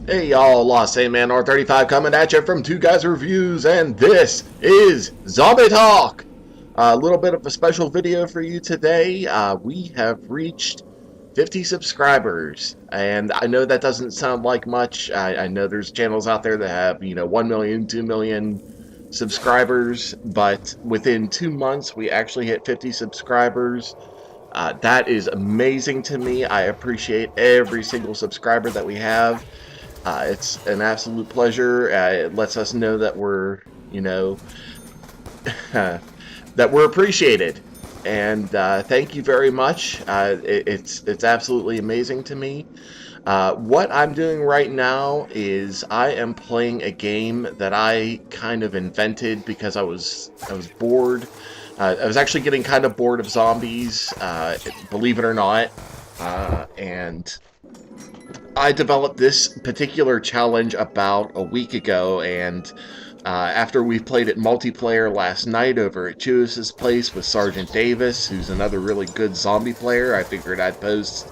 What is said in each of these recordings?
Hey y'all, Lost Sandman R35 coming at you from Two Guys Reviews, and this is Zombie Talk! A little bit of a special video for you today. We have reached 50 subscribers, and I know that doesn't sound like much. I know there's channels out there that have, 1 million, 2 million subscribers, but within 2 months we actually hit 50 subscribers. That is amazing to me. I appreciate every single subscriber that we have. It's an absolute pleasure. It lets us know that we're, that we're appreciated. And thank you very much. It's absolutely amazing to me. What I'm doing right now is I am playing a game that I kind of invented because I was bored. I was actually getting kind of bored of zombies, believe it or not, and I developed this particular challenge about a week ago, and after we played it multiplayer last night over at Chewis' place with Sergeant Davis, who's another really good zombie player, I figured I'd post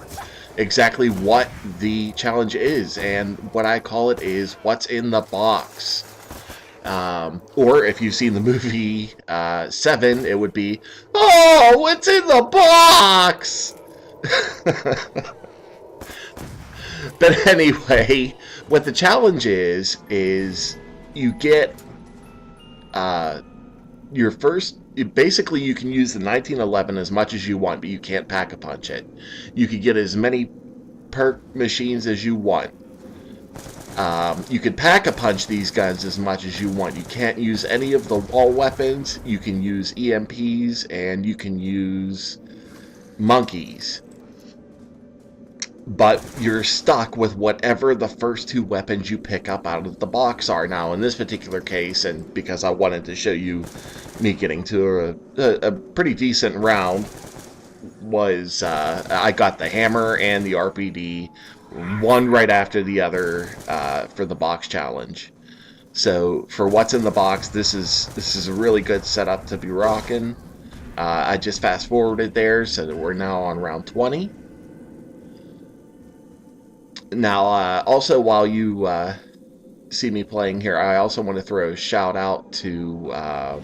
exactly what the challenge is, and what I call it is What's in the Box. Or if you've seen the movie 7, it would be, oh, what's in the box? But anyway, what the challenge is you get your first. Basically, you can use the 1911 as much as you want, but you can't pack-a-punch it. You can get as many perk machines as you want. You can pack-a-punch these guns as much as you want. You can't use any of the wall weapons. You can use EMPs, and you can use monkeys. But you're stuck with whatever the first two weapons you pick up out of the box are. Now, in this particular case, and because I wanted to show you me getting to a pretty decent round, was I got the hammer and the RPD, one right after the other, for the box challenge. So for what's in the box, this is a really good setup to be rocking. I just fast forwarded there, so that we're now on round 20. Now, also, while you see me playing here, I also want to throw a shout out to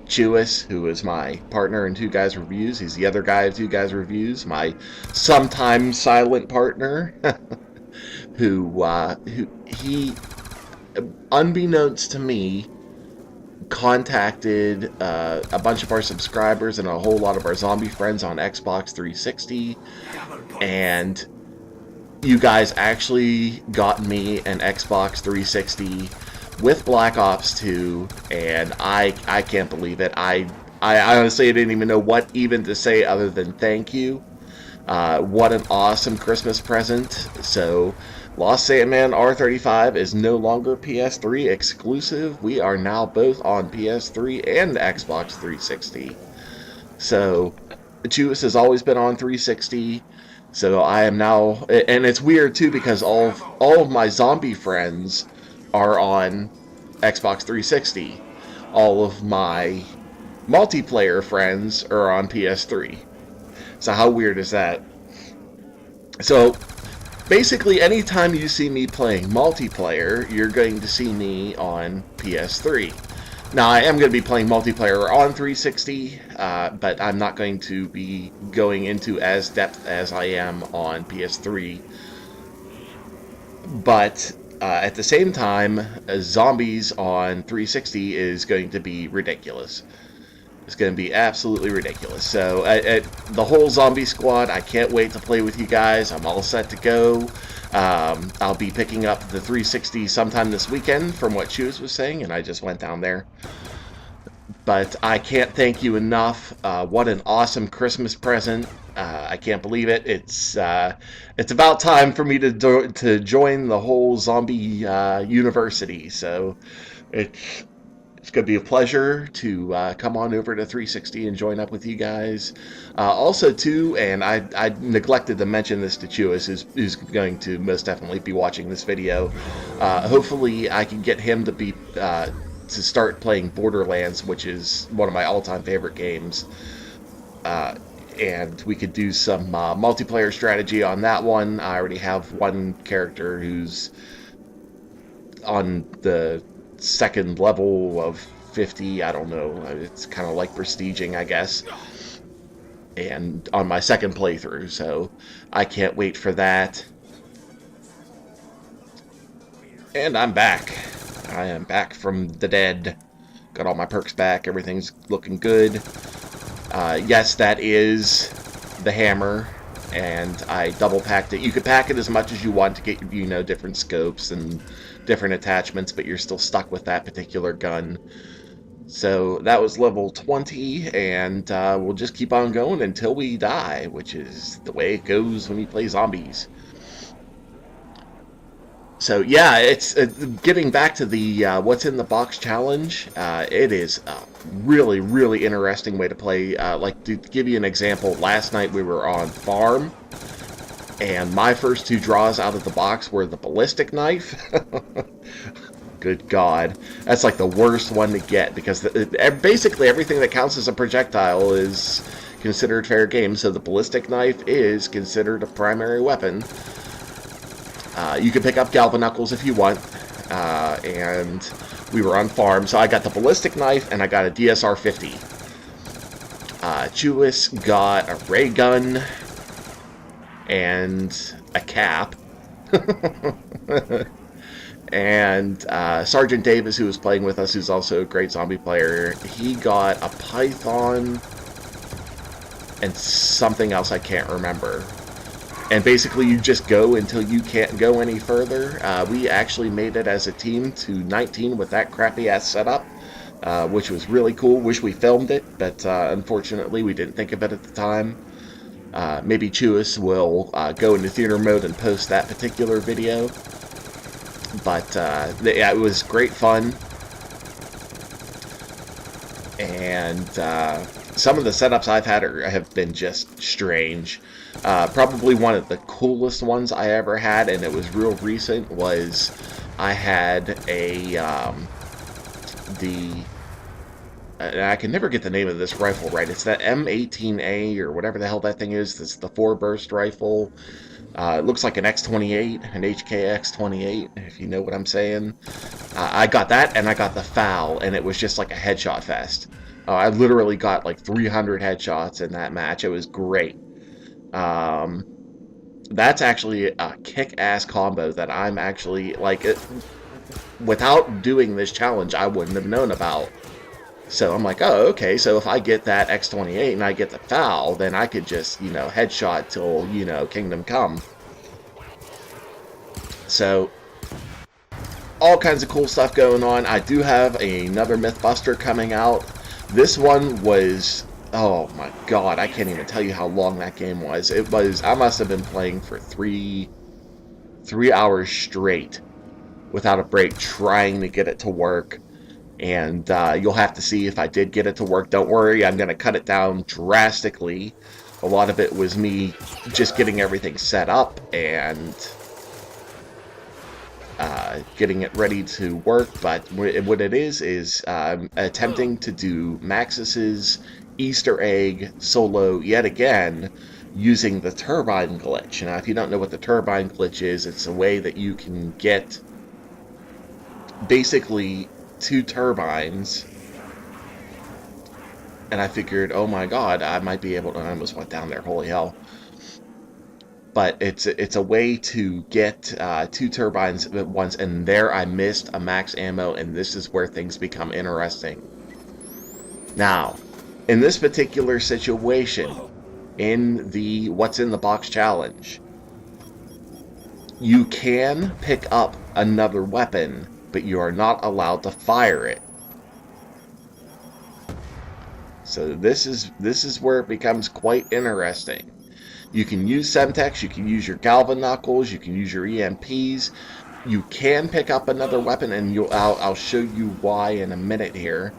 Chewis, who is my partner in Two Guys Reviews. He's the other guy of Two Guys Reviews, my sometimes silent partner, who he, unbeknownst to me, contacted a bunch of our subscribers and a whole lot of our zombie friends on Xbox 360, and you guys actually got me an Xbox 360 with Black Ops 2, and I can't believe it. I honestly didn't even know what even to say other than thank you. What an awesome Christmas present. So, Lost Sandman R35 is no longer PS3 exclusive. We are now both on PS3 and Xbox 360. So, Chewis has always been on 360. So I am now, and it's weird too because all of my zombie friends are on Xbox 360. All of my multiplayer friends are on PS3. So how weird is that? So basically, anytime you see me playing multiplayer, you're going to see me on PS3. Now, I am going to be playing multiplayer on 360, but I'm not going to be going into as depth as I am on PS3. But at the same time, zombies on 360 is going to be ridiculous. It's going to be absolutely ridiculous. So, the whole zombie squad, I can't wait to play with you guys. I'm all set to go. I'll be picking up the 360 sometime this weekend, from what Chewis was saying, and I just went down there. But I can't thank you enough. What an awesome Christmas present. I can't believe it. It's about time for me to join the whole zombie university. So it's going to be a pleasure to come on over to 360 and join up with you guys. Also, too, and I neglected to mention this to Chewis, who's going to most definitely be watching this video. Hopefully, I can get him to start playing Borderlands, which is one of my all-time favorite games. and we could do some multiplayer strategy on that one. I already have one character who's on the second level of 50. I don't know. It's kind of like prestiging, I guess. And on my second playthrough, so I can't wait for that. And I'm back. I am back from the dead. Got all my perks back. Everything's looking good. Yes, that is the hammer, and I double packed it. You could pack it as much as you want to get, you know, different scopes and different attachments, but you're still stuck with that particular gun. So that was level 20, and we'll just keep on going until we die, which is the way it goes when you play zombies. So yeah, it's getting back to the what's in the box challenge. It is a really, really interesting way to play. Like, to give you an example, last night we were on farm, and my first two draws out of the box were the ballistic knife. Good God, that's like the worst one to get, because basically everything that counts as a projectile is considered fair game. So the ballistic knife is considered a primary weapon. You can pick up Galvanuckles if you want, and we were on farm, so I got the ballistic knife and I got a DSR-50. Chewis got a ray gun and a cap. And Sergeant Davis, who was playing with us, who's also a great zombie player, he got a python and something else I can't remember. And basically you just go until you can't go any further. We actually made it as a team to 19 with that crappy ass setup, which was really cool. Wish we filmed it, but unfortunately we didn't think of it at the time. Maybe Chewis will go into theater mode and post that particular video. But yeah, it was great fun. And some of the setups I've had have been just strange. Probably one of the coolest ones I ever had, and it was real recent, was I had a I can never get the name of this rifle right. It's that M18A or whatever the hell that thing is. It's the 4-burst rifle. It looks like an X28, an HKX28, if you know what I'm saying. I got that, and I got the FAL, and it was just like a headshot fest. I literally got like 300 headshots in that match. It was great. That's actually a kick-ass combo that I'm actually, like, without doing this challenge, I wouldn't have known about. So I'm like, oh, okay, so if I get that X28 and I get the FAL, then I could just, you know, headshot till, you know, Kingdom Come. So, all kinds of cool stuff going on. I do have another Mythbuster coming out. This one was, oh my God, I can't even tell you how long that game was. It was, I must have been playing for three hours straight without a break, trying to get it to work. And you'll have to see if I did get it to work. Don't worry, I'm going to cut it down drastically. A lot of it was me just getting everything set up and getting it ready to work. But what it is attempting to do Maxis's Easter egg solo yet again using the turbine glitch. Now, if you don't know what the turbine glitch is, it's a way that you can get basically 2 turbines, and I figured, oh my God, I might be able to. I almost went down there, holy hell. But it's a way to get 2 turbines at once, and there I missed a max ammo, and this is where things become interesting. Now, in this particular situation, in the What's in the Box challenge, you can pick up another weapon, but you are not allowed to fire it. So this is where it becomes quite interesting. You can use Semtex, you can use your Galvanuckles, you can use your EMPs. You can pick up another weapon, and I'll show you why in a minute here.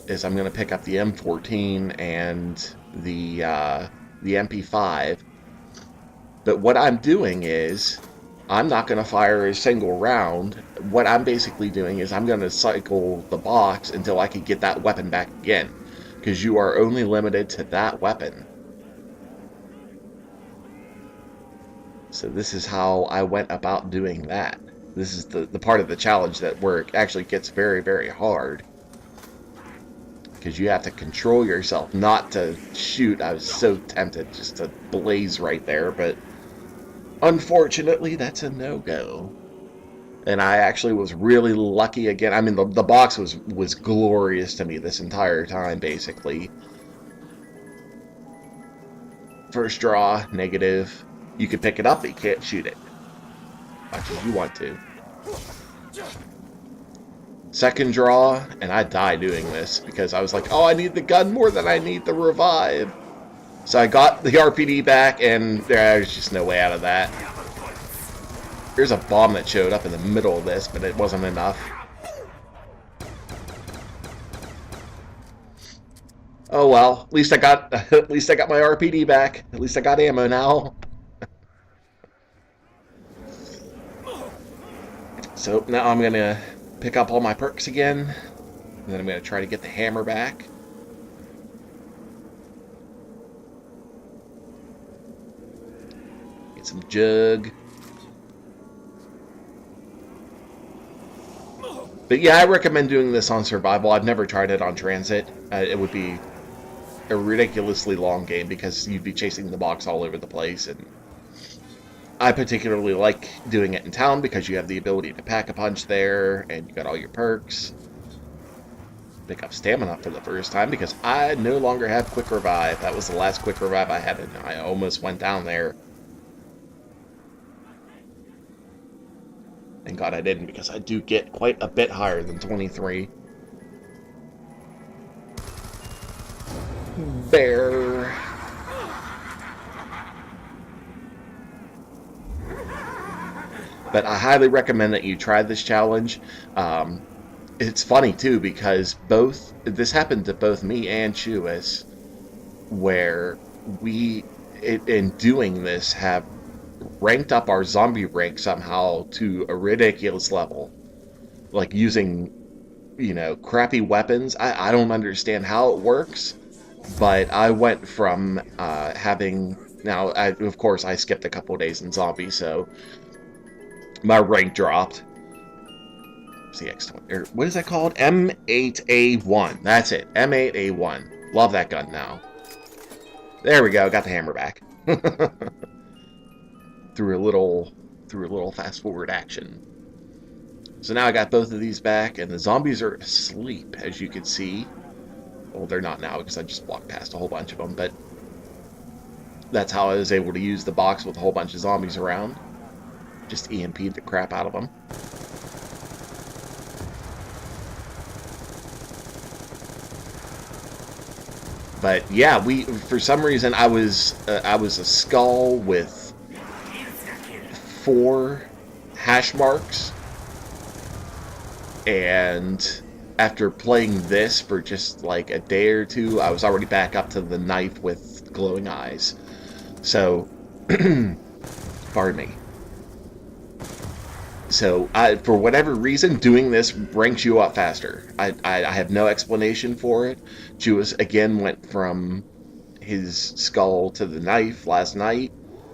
Is I'm going to pick up the M14 and the MP5. But what I'm doing is, I'm not going to fire a single round. What I'm basically doing is I'm going to cycle the box until I can get that weapon back again. because you are only limited to that weapon. So this is how I went about doing that. This is the part of the challenge where it actually gets very, very hard. Because you have to control yourself not to shoot. I was so tempted just to blaze right there, but unfortunately that's a no-go. And I actually was really lucky again. I mean, the box was glorious to me this entire time, basically. First draw, negative. You can pick it up, but you can't shoot it. Much as you want to. Second draw, and I die doing this because I was like, oh, I need the gun more than I need the revive. So I got the RPD back, and there's just no way out of that. There's a bomb that showed up in the middle of this, but it wasn't enough. Oh well, at least I got my RPD back. At least I got ammo now. So now I'm gonna pick up all my perks again, and then I'm gonna try to get the hammer back. Get some jug. But yeah, I recommend doing this on survival. I've never tried it on transit. It would be a ridiculously long game because you'd be chasing the box all over the place. And I particularly like doing it in town because you have the ability to pack a punch there and you got all your perks. Pick up stamina for the first time because I no longer have quick revive. That was the last quick revive I had, and I almost went down there. Thank God I didn't, because I do get quite a bit higher than 23. Bear. But I highly recommend that you try this challenge. It's funny, too, because this happened to both me and Chewis, where we, in doing this, have ranked up our zombie rank somehow to a ridiculous level. Like using, crappy weapons. I don't understand how it works, but I went from having... Now, of course, I skipped a couple of days in zombie, so my rank dropped. CX20, or what is that called? M8A1. That's it, M8A1. Love that gun now. There we go, got the hammer back. through a little fast forward action. So now I got both of these back, and the zombies are asleep, as you can see. Well, they're not now because I just walked past a whole bunch of them, but that's how I was able to use the box with a whole bunch of zombies around. Just EMP'd the crap out of them. But yeah, for some reason I was a skull with 4 hash marks, and after playing this for just like a day or two, I was already back up to the knife with glowing eyes. So, pardon me. So, for whatever reason, doing this ranks you up faster. I have no explanation for it. Chewis, again, went from his skull to the knife last night,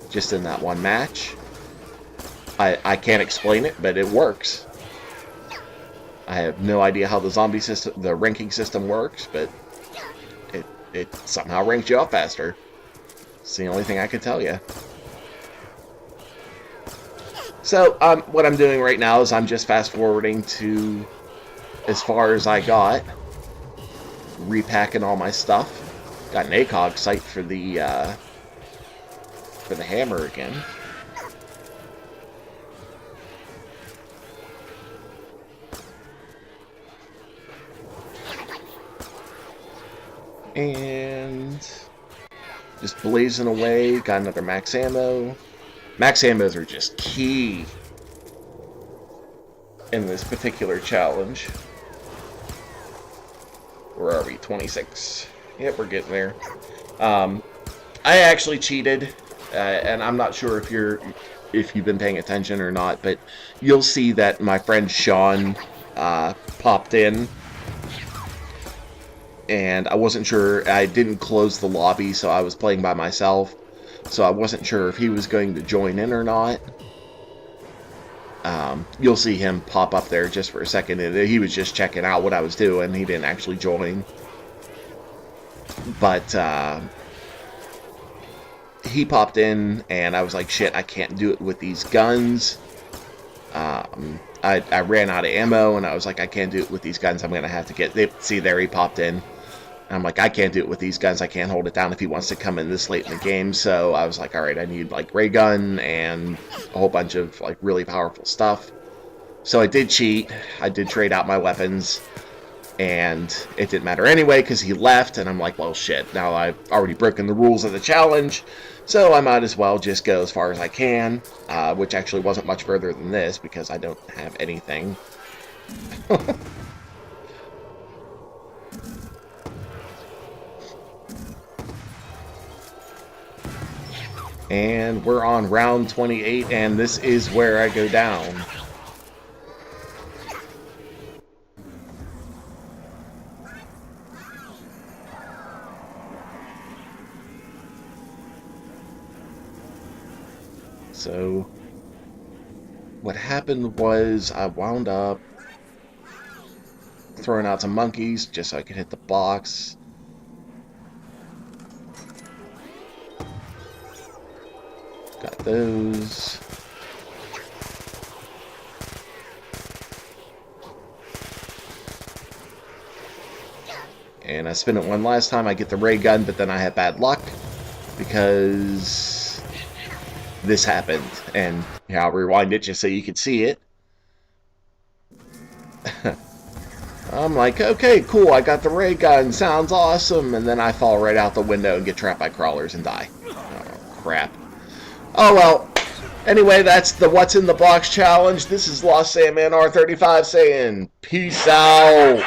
just in that one match. I can't explain it, but it works. I have no idea how the ranking system works, but it somehow ranks you up faster. It's the only thing I can tell you. So, what I'm doing right now is I'm just fast-forwarding to as far as I got. Repacking all my stuff. Got an ACOG sight for the hammer again. And just blazing away. Got another max ammo. Max ammos are just key in this particular challenge. Where are we? 26. Yep, we're getting there. I actually cheated, and I'm not sure if you've been paying attention or not, but you'll see that my friend Sean popped in. and I wasn't sure. I didn't close the lobby, so I was playing by myself, so I wasn't sure if he was going to join in or not. You'll see him pop up there just for a second. He was just checking out what I was doing. He didn't actually join. But he popped in, and I was like, shit, I can't do it with these guns. I ran out of ammo, and I was like, I can't do it with these guns. I'm going to have to get... See, there he popped in. I'm like, I can't do it with these guns. I can't hold it down if he wants to come in this late in the game. So I was like, all right, I need like ray gun and a whole bunch of like really powerful stuff. So I did cheat. I did trade out my weapons, and it didn't matter anyway because he left. And I'm like, well, shit. Now I've already broken the rules of the challenge, so I might as well just go as far as I can, which actually wasn't much further than this because I don't have anything. And we're on round 28, and this is where I go down. So, what happened was I wound up throwing out some monkeys just so I could hit the box. Got those. And I spin it one last time. I get the ray gun, but then I have bad luck because this happened. And yeah, I'll rewind it just so you can see it. I'm like, okay, cool, I got the ray gun, sounds awesome. And then I fall right out the window and get trapped by crawlers and die. Oh, crap. Oh, well. Anyway, that's the What's in the Box challenge. This is Lost Sandman R35 saying, peace out.